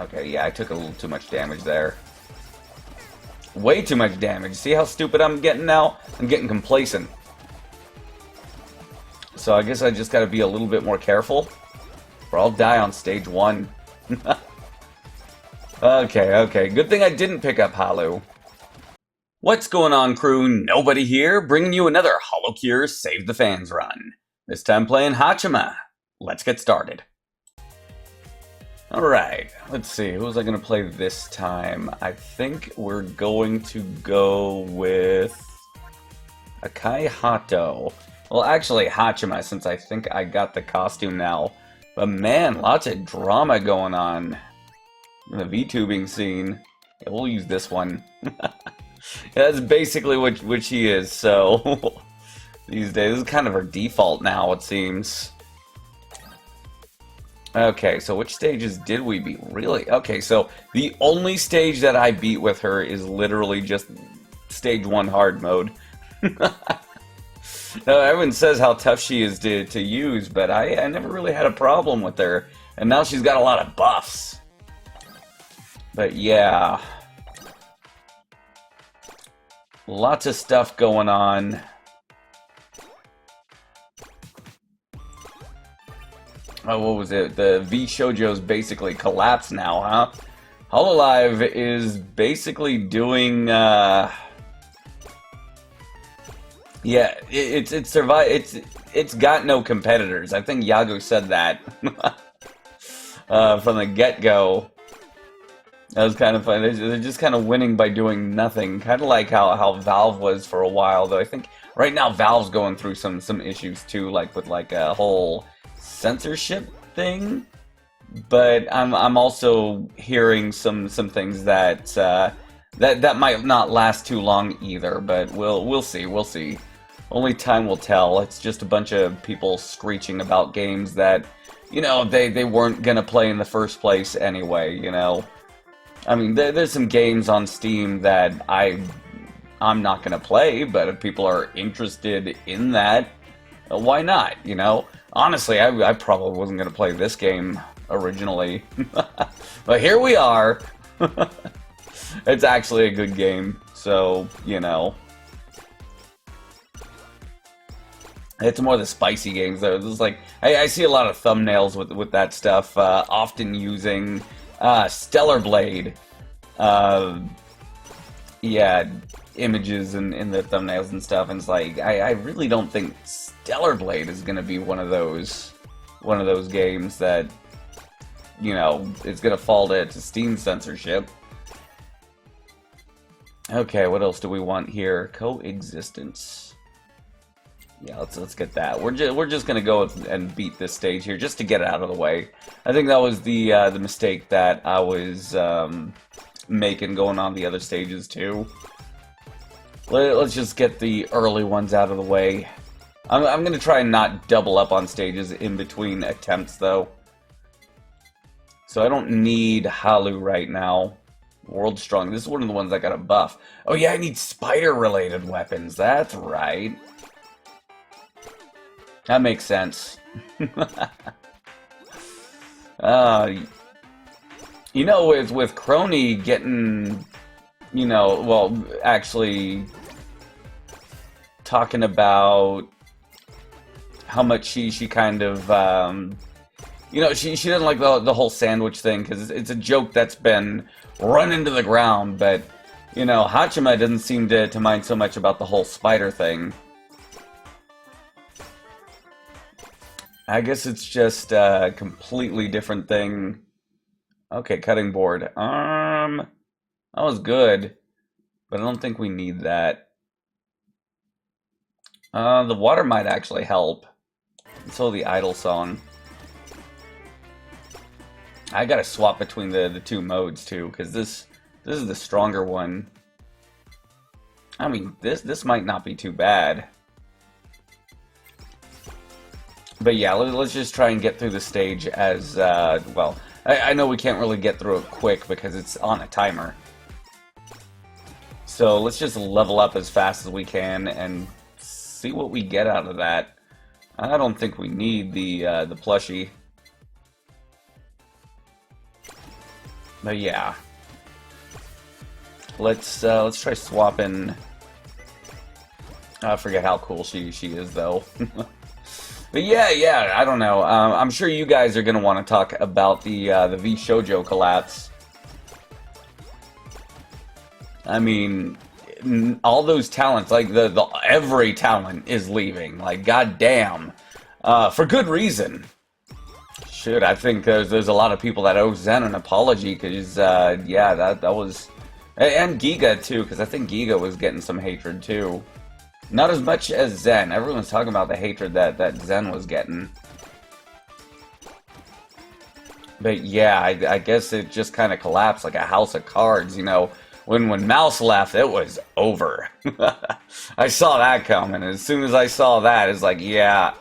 Okay, yeah, I took a little too much damage there. Way too much damage. See how stupid I'm getting now? I'm getting complacent. So I guess I just gotta be a little bit more careful, or I'll die on stage 1. Okay. Good thing I didn't pick up Halu. What's going on, crew? Nobody here, bringing you another HoloCure Save the Fans run. This time playing Haachama. Let's get started. Alright, let's see, who was I going to play this time? I think we're going to go with Akai Haato. Well, actually Haachama, since I think I got the costume now. But man, lots of drama going on in the VTubing scene. Yeah, we'll use this one. That's basically what she is, so these days. This is kind of her default now, it seems. Okay, so which stages did we beat? Really? Okay, so the only stage that I beat with her is literally just stage 1 hard mode. Now, everyone says how tough she is to use, but I never really had a problem with her. And now she's got a lot of buffs. But yeah. Lots of stuff going on. Oh, what was it? The V Shoujo's basically collapsed now, huh? Hololive is basically doing, yeah, it's got no competitors. I think Yago said that from the get-go. That was kind of fun. They're just kind of winning by doing nothing. Kind of like how Valve was for a while, though. I think right now Valve's going through some issues too, like with like a whole censorship thing. But I'm also hearing some things that that might not last too long either. But we'll see. Only time will tell. It's just a bunch of people screeching about games that, you know, they weren't gonna play in the first place anyway. You know. I mean, there's some games on Steam that I'm not going to play, but if people are interested in that, why not, you know? Honestly, I probably wasn't going to play this game originally. But here we are. It's actually a good game, so, you know. It's more the spicy games, though. This is like, I see a lot of thumbnails with that stuff, often using Stellar Blade, yeah, images in the thumbnails and stuff, and it's like, I really don't think Stellar Blade is gonna be one of those games that, you know, it's gonna fall to Steam censorship. Okay, what else do we want here? Coexistence. Yeah, let's get that. We're just gonna go and beat this stage here just to get it out of the way. I think that was the mistake that I was making going on the other stages too. Let's just get the early ones out of the way. I'm gonna try and not double up on stages in between attempts though. So I don't need Halu right now. World Strong. This is one of the ones I got a buff. Oh yeah, I need spider-related weapons. That's right. That makes sense. You know, with Crony getting, you know, well, actually talking about how much she kind of, you know, she doesn't like the whole sandwich thing, because it's a joke that's been run into the ground, but, you know, Haachama doesn't seem to mind so much about the whole spider thing. I guess it's just a completely different thing. Okay, cutting board. That was good, but I don't think we need that. The water might actually help. So the idle song. I gotta swap between the two modes too, because this is the stronger one. I mean, this might not be too bad. But yeah, let's just try and get through the stage as, well, I know we can't really get through it quick because it's on a timer. So let's just level up as fast as we can and see what we get out of that. I don't think we need the plushie. But yeah, let's try swapping. I forget how cool she is though. But yeah, I don't know. I'm sure you guys are gonna want to talk about the V Shoujo collapse. I mean, all those talents, like the every talent is leaving. Like, goddamn, for good reason. Shoot, I think there's a lot of people that owe Zen an apology because yeah, that was, and Giga too, because I think Giga was getting some hatred too. Not as much as Zen. Everyone's talking about the hatred that Zen was getting. But yeah, I guess it just kind of collapsed like a house of cards, you know. When Mouse left, it was over. I saw that coming. As soon as I saw that, it's like, yeah.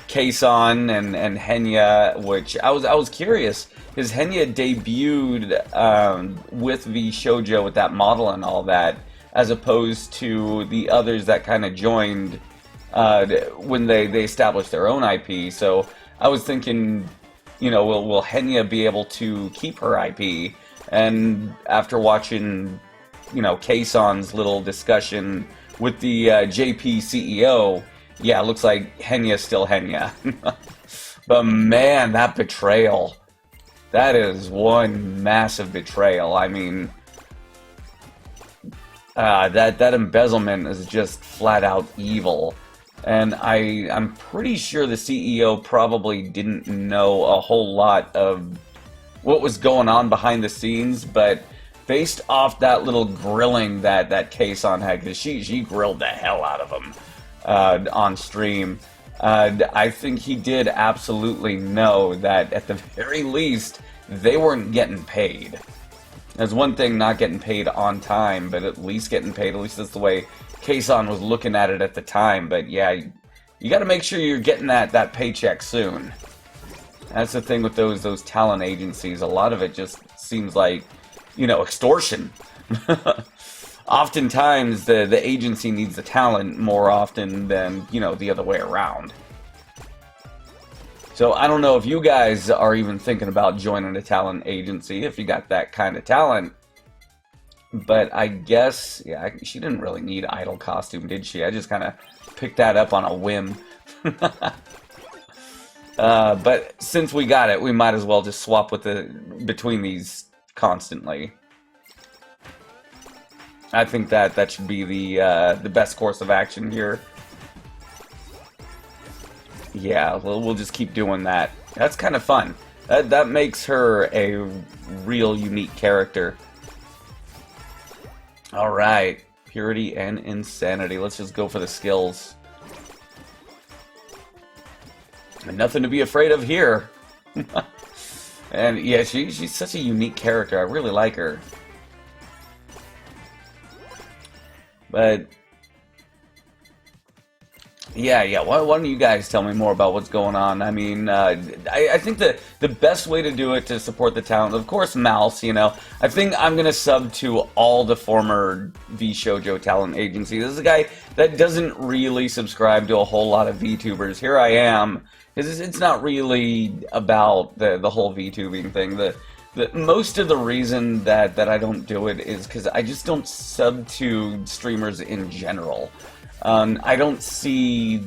Kason and Henya, which I was curious, because Henya debuted with V Shoujo with that model and all that, as opposed to the others that kind of joined when they established their own IP. So I was thinking, you know, will Henya be able to keep her IP? And after watching, you know, Kason's little discussion with the JP CEO, yeah, it looks like Henya's still Henya. But man, that betrayal. That is one massive betrayal. I mean, that embezzlement is just flat out evil. And I'm pretty sure the CEO probably didn't know a whole lot of what was going on behind the scenes, but based off that little grilling that Kason had, because she grilled the hell out of him on stream, I think he did absolutely know that at the very least they weren't getting paid. There's one thing not getting paid on time, but at least getting paid. At least that's the way Kason was looking at it at the time. But yeah, you got to make sure you're getting that paycheck soon. That's the thing with those talent agencies. A lot of it just seems like, you know, extortion. Oftentimes, the agency needs the talent more often than, you know, the other way around. So I don't know if you guys are even thinking about joining a talent agency, if you got that kind of talent. But I guess, yeah, she didn't really need idol costume, did she? I just kind of picked that up on a whim. But since we got it, we might as well just swap between these constantly. I think that should be the best course of action here. Yeah, we'll just keep doing that. That's kind of fun. That makes her a real unique character. All right, purity and insanity. Let's just go for the skills. And nothing to be afraid of here. And yeah, she's such a unique character. I really like her. But yeah. Why don't you guys tell me more about what's going on? I mean, I think the best way to do it to support the talent, of course, Mouse. You know, I think I'm gonna sub to all the former V Shoujo talent agencies. This is a guy that doesn't really subscribe to a whole lot of VTubers. Here I am. It's not really about the whole VTubing thing. Most of the reason that I don't do it is because I just don't sub to streamers in general. I don't see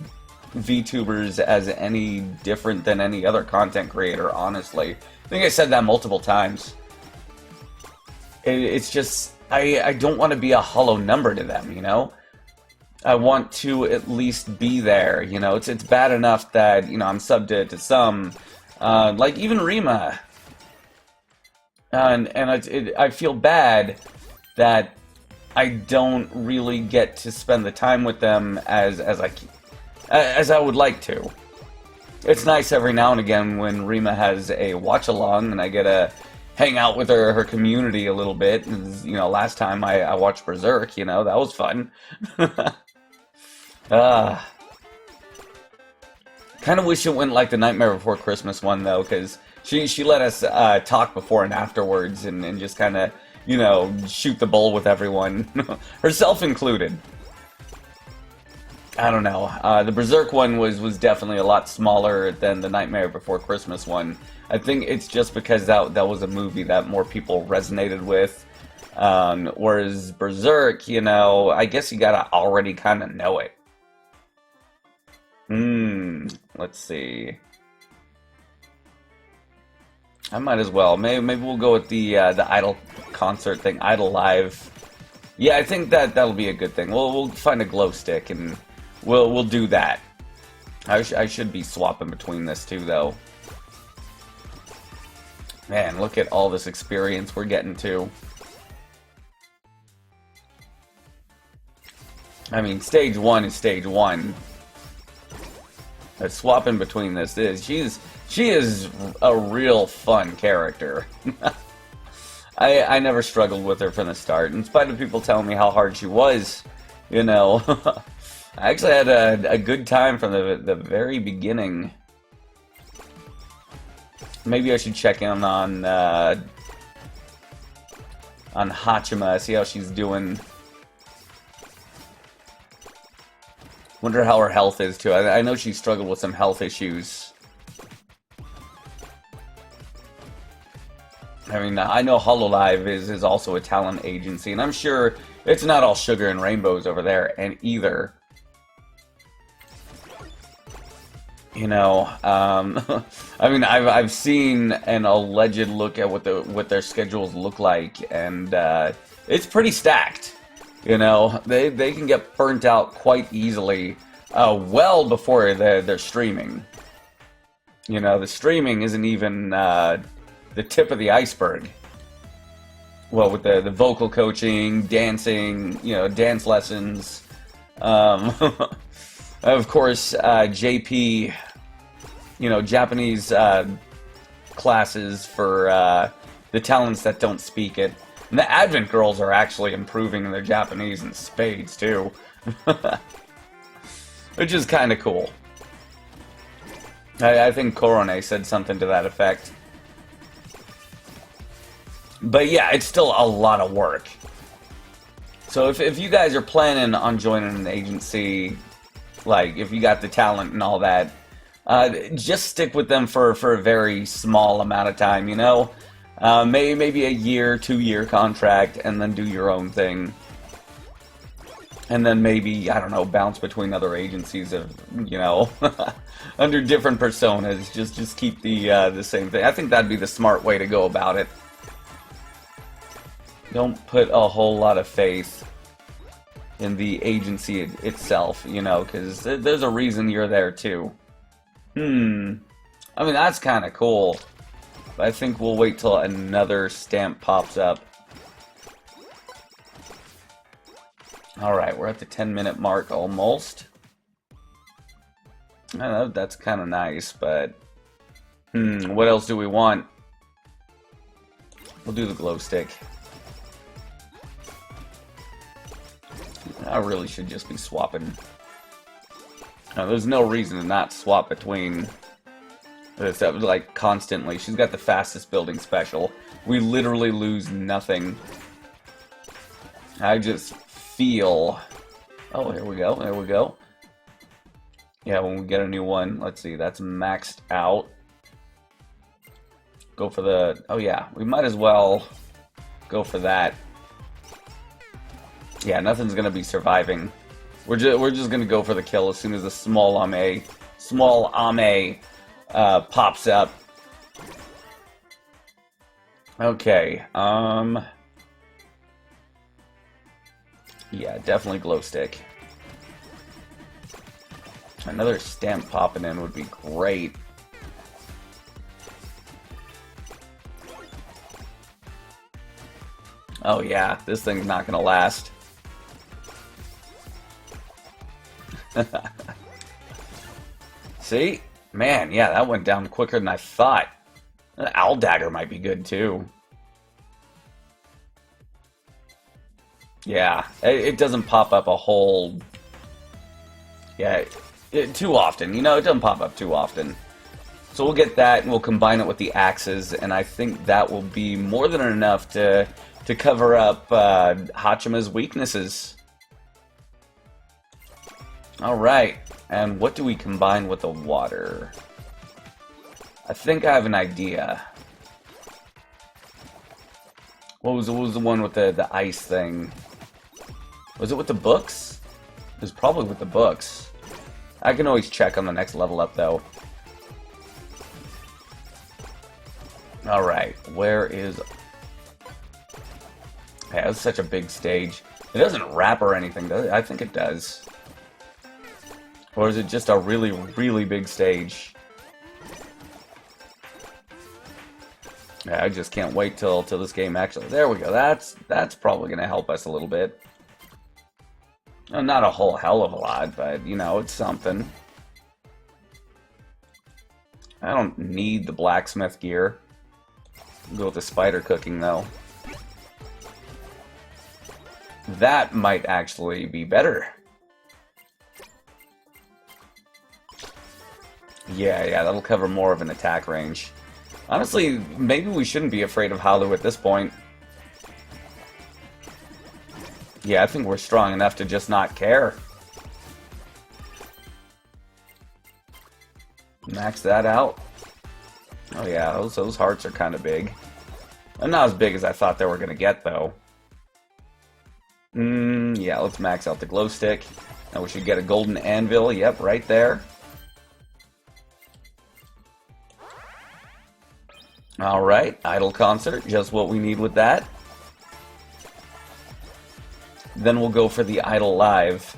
VTubers as any different than any other content creator, honestly. I think I said that multiple times. It's just, I don't want to be a hollow number to them, you know? I want to at least be there, you know? It's bad enough that, you know, I'm subbed to some, like even Rima. And I feel bad that I don't really get to spend the time with them as I would like to. It's nice every now and again when Rima has a watch along and I get to hang out with her community a little bit. And, you know, last time I watched Berserk, you know, that was fun. Kind of wish it went like the Nightmare Before Christmas one though, because she let us talk before and afterwards and just kind of, you know, shoot the bull with everyone, herself included. I don't know. The Berserk one was definitely a lot smaller than the Nightmare Before Christmas one. I think it's just because that was a movie that more people resonated with. Whereas Berserk, you know, I guess you gotta already kind of know it. Let's see. I might as well. Maybe we'll go with the Idol concert thing, Idol Live. Yeah, I think that'll be a good thing. We'll find a glow stick and we'll do that. I should be swapping between this too, though. Man, look at all this experience we're getting to. I mean, stage 1 is stage 1. Swapping between this is she is a real fun character. I never struggled with her from the start, in spite of people telling me how hard she was. You know, I actually had a good time from the very beginning. Maybe I should check in on Haachama, see how she's doing. Wonder how her health is too. I know she struggled with some health issues. I mean, I know HoloLive is also a talent agency, and I'm sure it's not all sugar and rainbows over there, and either. You know, I mean, I've seen an alleged look at what their schedules look like, and it's pretty stacked. You know, they can get burnt out quite easily, well before they're streaming. You know, the streaming isn't even the tip of the iceberg. Well, with the vocal coaching, dancing, you know, dance lessons, of course, JP, you know, Japanese classes for the talents that don't speak it. And the Advent girls are actually improving in their Japanese in spades, too. Which is kind of cool. I think Korone said something to that effect. But yeah, it's still a lot of work. So if you guys are planning on joining an agency, like if you got the talent and all that, just stick with them for a very small amount of time, you know? Maybe a year, 2-year contract, and then do your own thing. And then maybe, I don't know, bounce between other agencies of, you know, under different personas. Just keep the same thing. I think that'd be the smart way to go about it. Don't put a whole lot of faith in the agency itself, you know, because there's a reason you're there too. I mean, that's kind of cool. But I think we'll wait till another stamp pops up. Alright, we're at the 10-minute mark almost. I know that's kind of nice, but... what else do we want? We'll do the glow stick. I really should just be swapping. No, there's no reason to not swap between this, like, constantly. She's got the fastest building special. We literally lose nothing. I just feel... Oh, here we go, there we go. Yeah, when we get a new one, let's see, that's maxed out. Go for the... Oh yeah, we might as well go for that. Yeah, nothing's gonna be surviving. We're just gonna go for the kill as soon as the small Ame pops up. Okay, yeah, definitely glow stick. Another stamp popping in would be great. Oh yeah, this thing's not gonna last. See? Man, yeah, that went down quicker than I thought. An Owl Dagger might be good, too. Yeah, it doesn't pop up a whole... Yeah, too often. You know, it doesn't pop up too often. So we'll get that, and we'll combine it with the axes, and I think that will be more than enough to cover up Haachama's weaknesses. Alright, and what do we combine with the water? I think I have an idea. What was the one with the ice thing? Was it with the books? It was probably with the books. I can always check on the next level up, though. Alright, where is... Yeah, that's such a big stage. It doesn't wrap or anything, does it? I think it does. Or is it just a really, really big stage? Yeah, I just can't wait till this game actually... There we go. That's probably going to help us a little bit. Not a whole hell of a lot, but, you know, it's something. I don't need the blacksmith gear. I'll go with the spider cooking, though. That might actually be better. Yeah, that'll cover more of an attack range. Honestly, maybe we shouldn't be afraid of Haato at this point. Yeah, I think we're strong enough to just not care. Max that out. Oh yeah, those hearts are kind of big. And not as big as I thought they were going to get, though. Yeah, let's max out the glow stick. Now we should get a golden anvil. Yep, right there. Alright, idle concert. Just what we need with that. Then we'll go for the idle live.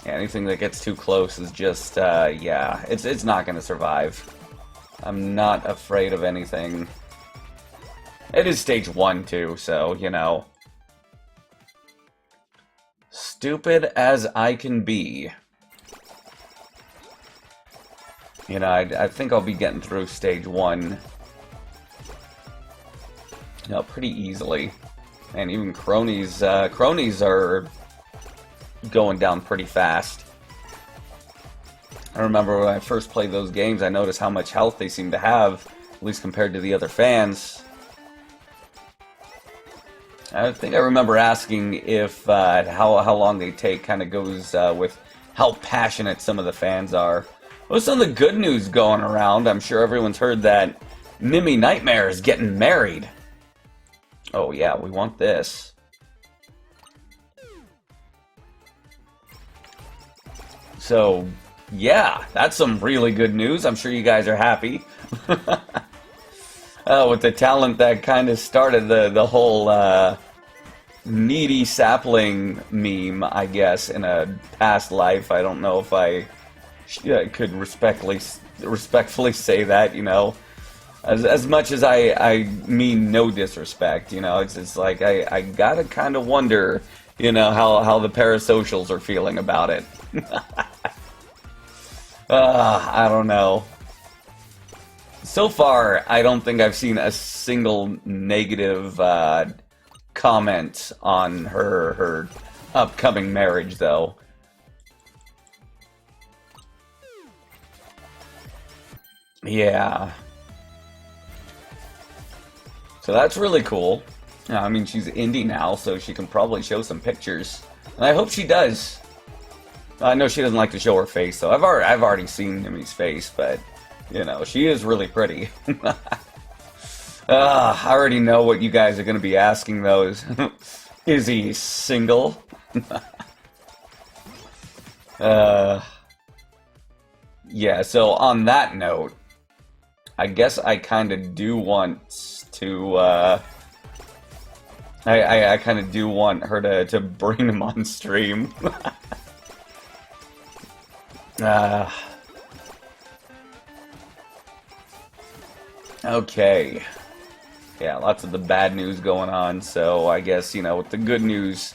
Anything that gets too close is just, yeah, it's not going to survive. I'm not afraid of anything. It is stage 1, too, so, you know. Stupid as I can be. You know, I think I'll be getting through stage 1. You know, pretty easily. And even cronies are going down pretty fast. I remember when I first played those games, I noticed how much health they seem to have, at least compared to the other fans. I think I remember asking if how long they take kind of goes with how passionate some of the fans are. Well, some of the good news going around, I'm sure everyone's heard that Mimi Nightmare is getting married. Oh yeah, we want this. So, yeah, that's some really good news. I'm sure you guys are happy. With the talent that kind of started the whole needy sapling meme, I guess, in a past life. I don't know if I could respectfully say that, you know. As much as I mean no disrespect, you know, it's like I gotta kind of wonder, you know, how the parasocials are feeling about it. I don't know. So far, I don't think I've seen a single negative comment on her upcoming marriage, though. Yeah. So that's really cool. I mean, she's indie now, so she can probably show some pictures. And I hope she does. I know she doesn't like to show her face, so I've already seen Nimi's face, but, you know, she is really pretty. I already know what you guys are going to be asking, though, is he single? Yeah, so on that note, I guess I kind of do want to, I kind of do want her to bring him on stream. Okay. Yeah, lots of the bad news going on, so I guess, you know, with the good news...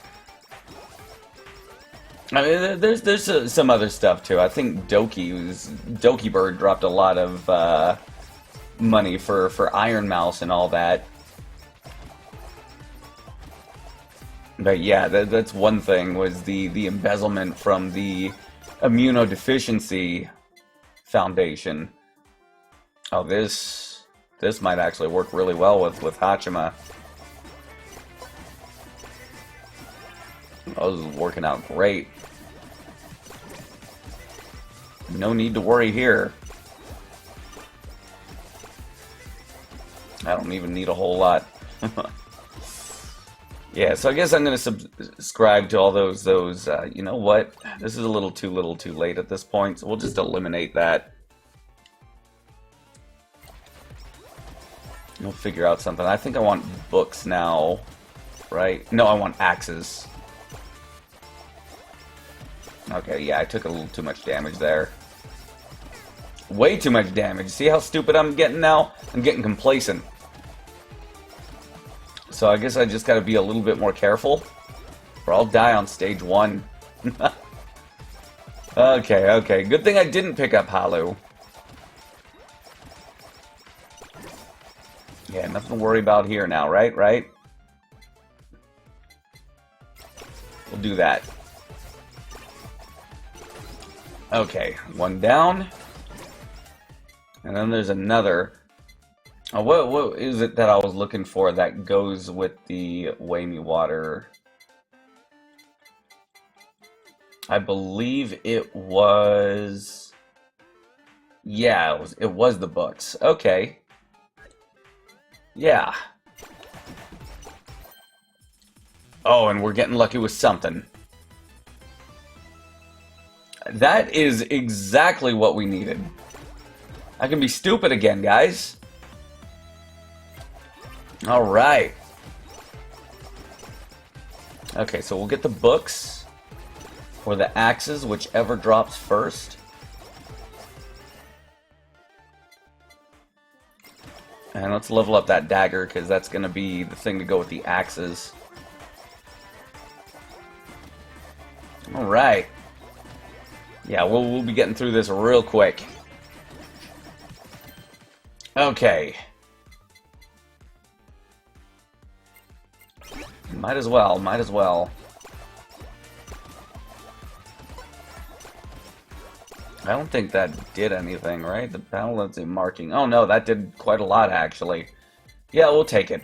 I mean, there's some other stuff, too. I think Doki Bird dropped a lot of, money for Iron Mouse and all that. But yeah, that's one thing, was the embezzlement from the Immunodeficiency Foundation. Oh, this might actually work really well with Haachama. Oh, this is working out great. No need to worry here. I don't even need a whole lot. Yeah, so I guess I'm going to subscribe to all those, you know what? This is a little too late at this point, so we'll just eliminate that. We'll figure out something. I think I want books now, right? No, I want axes. Okay, yeah, I took a little too much damage there. Way too much damage. See how stupid I'm getting now? I'm getting complacent. So I guess I just gotta be a little bit more careful, or I'll die on stage 1. Okay. Good thing I didn't pick up Haato. Yeah, nothing to worry about here now, right? We'll do that. Okay, one down. And then there's another. What is it that I was looking for that goes with the Whammy water? I believe it was... Yeah, it was the books. Okay. Yeah. Oh, and we're getting lucky with something. That is exactly what we needed. I can be stupid again, guys. Alright. Okay, so we'll get the books or the axes, whichever drops first. And let's level up that dagger, because that's going to be the thing to go with the axes. Alright. Yeah, we'll be getting through this real quick. Okay. Might as well. I don't think that did anything, right? The penalty marking. Oh no, that did quite a lot, actually. Yeah, we'll take it.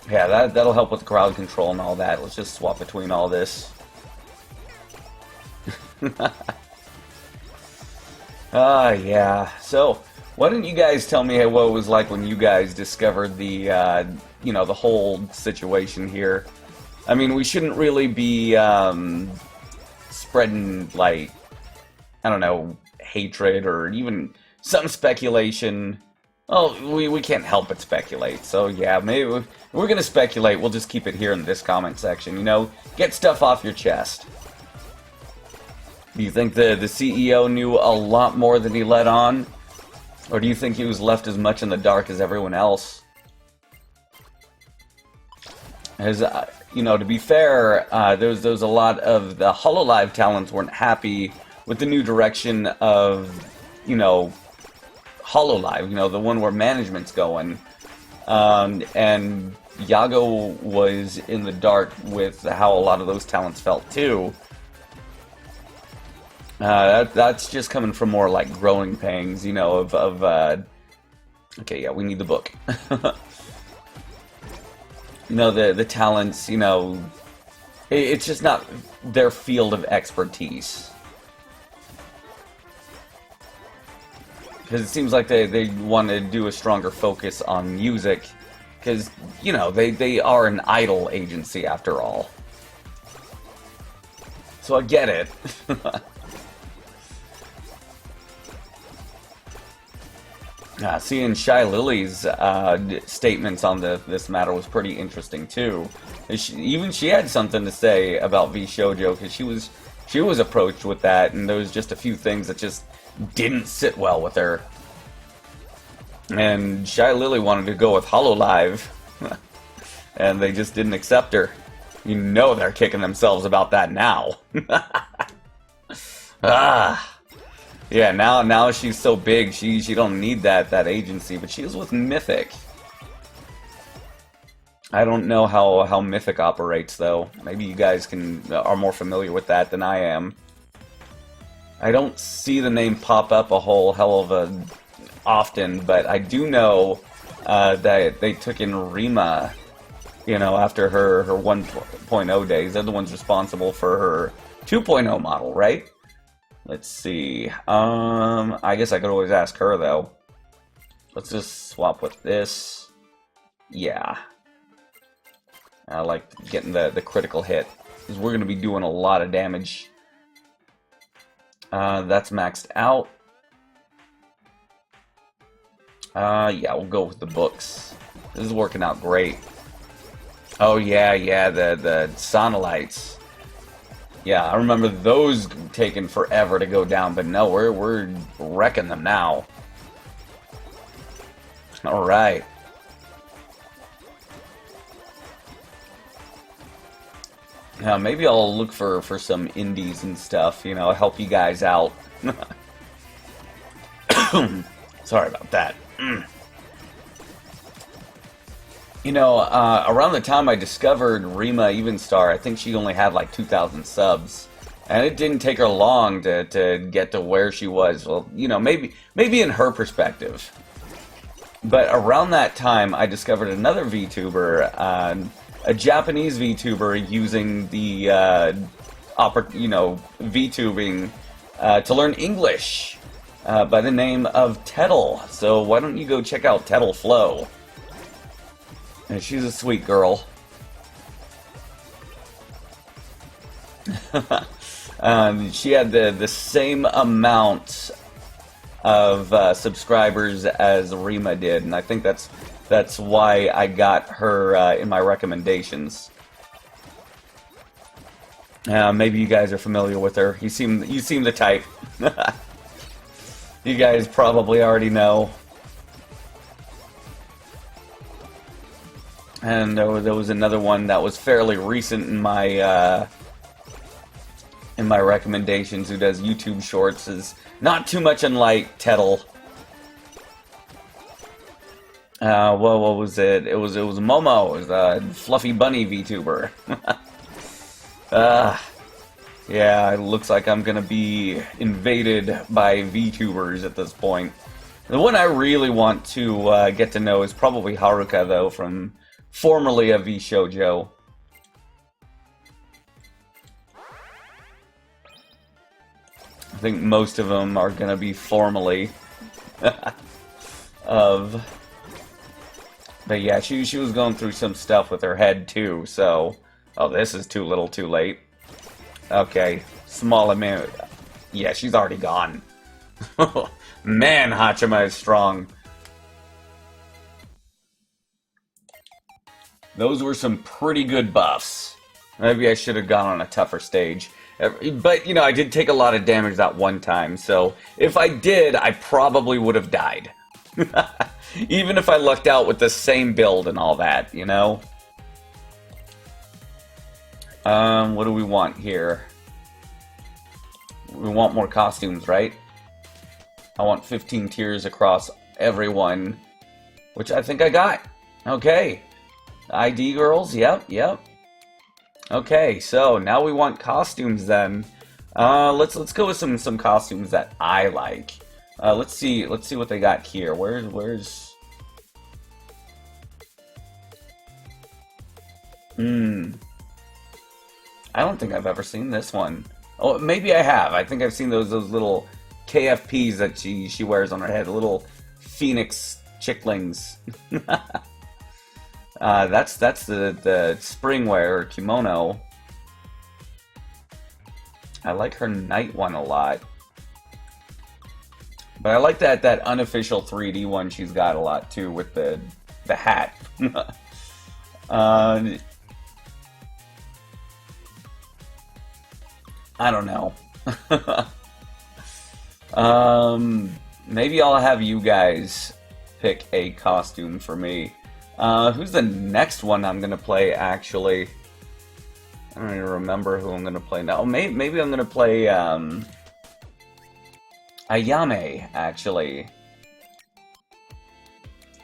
Yeah, that'll help with crowd control and all that. Let's just swap between all this. Yeah. So, why don't you guys tell me what it was like when you guys discovered the, you know, the whole situation here? I mean, we shouldn't really be, spreading, like, I don't know, hatred or even some speculation. Well, we can't help but speculate, so yeah, maybe if we're gonna speculate, we'll just keep it here in this comment section, you know? Get stuff off your chest. Do you think the CEO knew a lot more than he let on? Or do you think he was left as much in the dark as everyone else? As, you know, to be fair, there was a lot of the HoloLive talents weren't happy with the new direction of, you know, HoloLive, you know, the one where management's going. And Yago was in the dark with how a lot of those talents felt too. That's just coming from more like growing pains, you know, okay, yeah, we need the book. You know, the talents, you know, it's just not their field of expertise. Because it seems like they want to do a stronger focus on music. Because, you know, they are an idol agency after all. So I get it. Seeing Shy Lily's statements on this matter was pretty interesting too. Even she had something to say about V Shoujo, because she was approached with that, and there was just a few things that just didn't sit well with her. And Shy Lily wanted to go with HoloLive, and they just didn't accept her. You know they're kicking themselves about that now. Yeah, now she's so big, she don't need that agency, but she is with Mythic. I don't know how Mythic operates though. Maybe you guys are more familiar with that than I am. I don't see the name pop up a whole hell of a often, but I do know that they took in Rima, you know, after her 1.0 days. They're the ones responsible for her 2.0 model, right? Let's see. I guess I could always ask her, though. Let's just swap with this. Yeah. I like getting the critical hit, because we're going to be doing a lot of damage. That's maxed out. Yeah, we'll go with the books. This is working out great. Oh, yeah, the sonolites. Yeah, I remember those taking forever to go down, but no, we're wrecking them now. Alright. Yeah, maybe I'll look for some indies and stuff, you know, help you guys out. Sorry about that. You know, around the time I discovered Rima Evenstar, I think she only had like 2,000 subs. And it didn't take her long to get to where she was. Well, you know, maybe in her perspective. But around that time, I discovered another VTuber, a Japanese VTuber using the, you know, VTubing to learn English by the name of Tettle. So why don't you go check out Tettle Flow? And she's a sweet girl. She had the same amount of subscribers as Rima did, and I think that's why I got her in my recommendations. Maybe you guys are familiar with her. You seem the type. You guys probably already know. And there was another one that was fairly recent in my recommendations, who does YouTube Shorts, is not too much unlike Tettle. Well, what was it? It was Momo, it was a fluffy bunny VTuber. Yeah, it looks like I'm gonna be invaded by VTubers at this point. The one I really want to get to know is probably Haruka, though, from formerly a VShojo. I think most of them are gonna be formerly of. But yeah, she was going through some stuff with her head too. So, oh, this is too little, too late. Okay, small amount. Yeah, she's already gone. Man, Haachama is strong. Those were some pretty good buffs. Maybe I should have gone on a tougher stage. But, you know, I did take a lot of damage that one time, so if I did, I probably would have died. Even if I lucked out with the same build and all that, you know? What do we want here? We want more costumes, right? I want 15 tiers across everyone, which I think I got. Okay. ID girls, yep. Okay, so now we want costumes then. Let's go with some costumes that I like. Let's see what they got here. Where's I don't think I've ever seen this one. Oh, maybe I have. I think I've seen those little KFPs that she wears on her head, little phoenix chicklings. That's the spring wear or kimono. I like her night one a lot. But I like that unofficial 3D one she's got a lot too, with the hat. I don't know. Maybe I'll have you guys pick a costume for me. Who's the next one I'm gonna play, actually? I don't even remember who I'm gonna play now. Maybe I'm gonna play, Ayame, actually.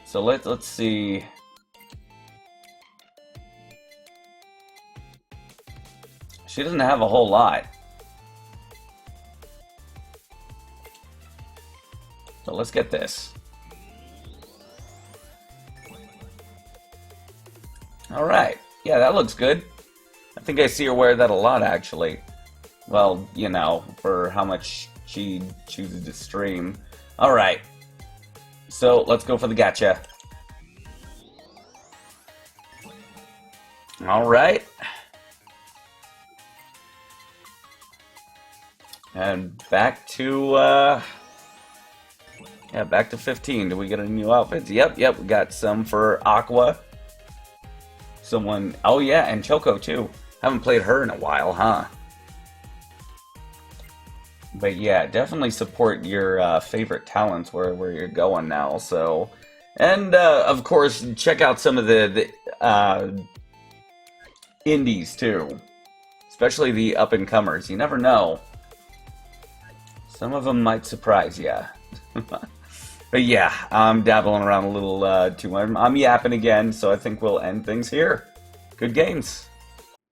So let's see. She doesn't have a whole lot. So let's get this. Alright. Yeah, that looks good. I think I see her wear that a lot, actually. Well, you know, for how much she chooses to stream. Alright, so let's go for the gacha. Alright. And back to, yeah, back to 15. Do we get any new outfits? Yep, we got some for Aqua. Someone, oh yeah, and Choco too. Haven't played her in a while, huh? But yeah, definitely support your favorite talents where you're going now. So, and of course, check out some of the indies too, especially the up and comers. You never know; some of them might surprise you. But yeah, I'm dabbling around a little too much. I'm yapping again, so I think we'll end things here. Good games.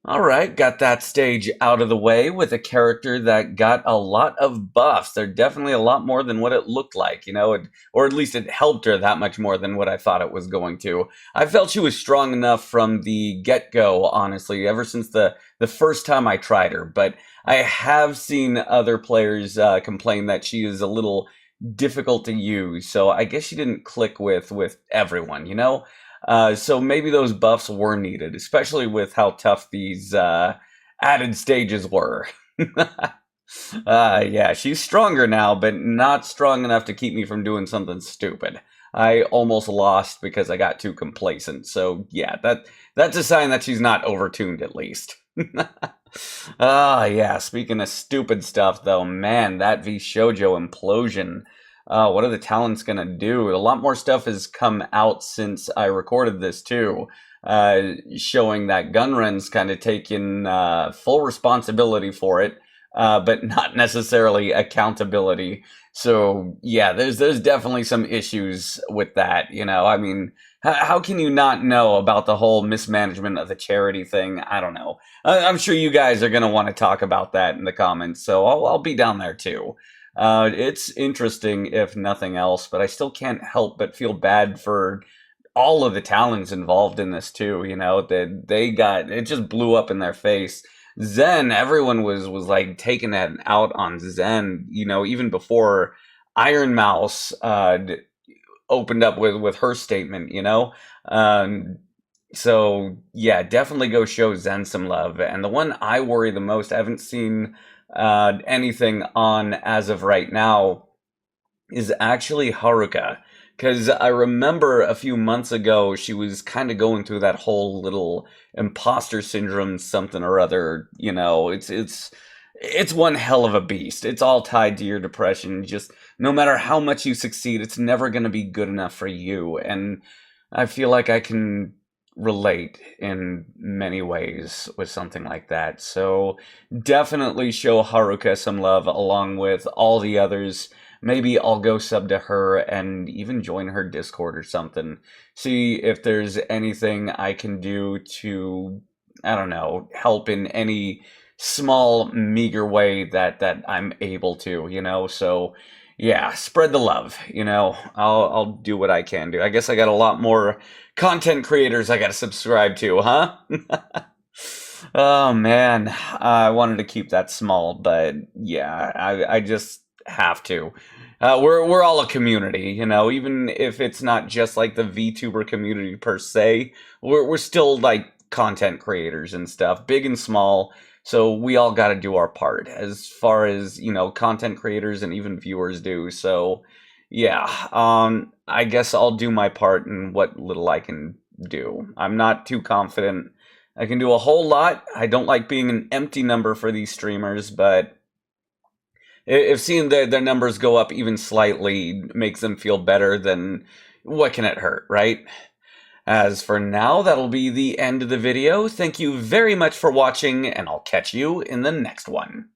Alright, got that stage out of the way with a character that got a lot of buffs. They're definitely a lot more than what it looked like, you know, or at least it helped her that much more than what I thought it was going to. I felt she was strong enough from the get-go, honestly, ever since the first time I tried her, but I have seen other players complain that she is a little difficult to use, so I guess she didn't click with everyone, you know? So maybe those buffs were needed, especially with how tough these added stages were. Yeah, she's stronger now, but not strong enough to keep me from doing something stupid. I almost lost because I got too complacent. So yeah, that's a sign that she's not overtuned at least. Yeah, speaking of stupid stuff though, man, that V Shoujo implosion. What are the talents gonna do? A lot more stuff has come out since I recorded this too, showing that Gunren's kind of taken full responsibility for it, but not necessarily accountability. So yeah, there's definitely some issues with that. You know, I mean, how can you not know about the whole mismanagement of the charity thing? I don't know. I'm sure you guys are gonna want to talk about that in the comments, so I'll be down there too. It's interesting, if nothing else, but I still can't help but feel bad for all of the talents involved in this too. You know, that they got it just blew up in their face. Zen, everyone was like taking that out on Zen. You know, even before Iron Mouse opened up with her statement. You know, so yeah, definitely go show Zen some love. And the one I worry the most, I haven't seen anything on as of right now, is actually Haruka. Because I remember a few months ago, she was kind of going through that whole little imposter syndrome, something or other. You know, it's one hell of a beast. It's all tied to your depression. Just no matter how much you succeed, it's never going to be good enough for you. And I feel like I can relate in many ways with something like that. So definitely show Haruka some love along with all the others. Maybe I'll go sub to her and even join her Discord or something. See if there's anything I can do to, I don't know, help in any small, meager way that I'm able to, you know? So yeah, spread the love, you know? I'll do what I can do. I guess I got a lot more content creators I gotta subscribe to, huh? Oh man, I wanted to keep that small, but yeah, I just have to. We're all a community, you know, even if it's not just like the VTuber community per se, we're still like content creators and stuff, big and small. So we all got to do our part as far as, you know, content creators and even viewers do. So yeah, I guess I'll do my part in what little I can do. I'm not too confident I can do a whole lot. I don't like being an empty number for these streamers, but if seeing their numbers go up even slightly makes them feel better, then what can it hurt, right? As for now, that'll be the end of the video. Thank you very much for watching, and I'll catch you in the next one.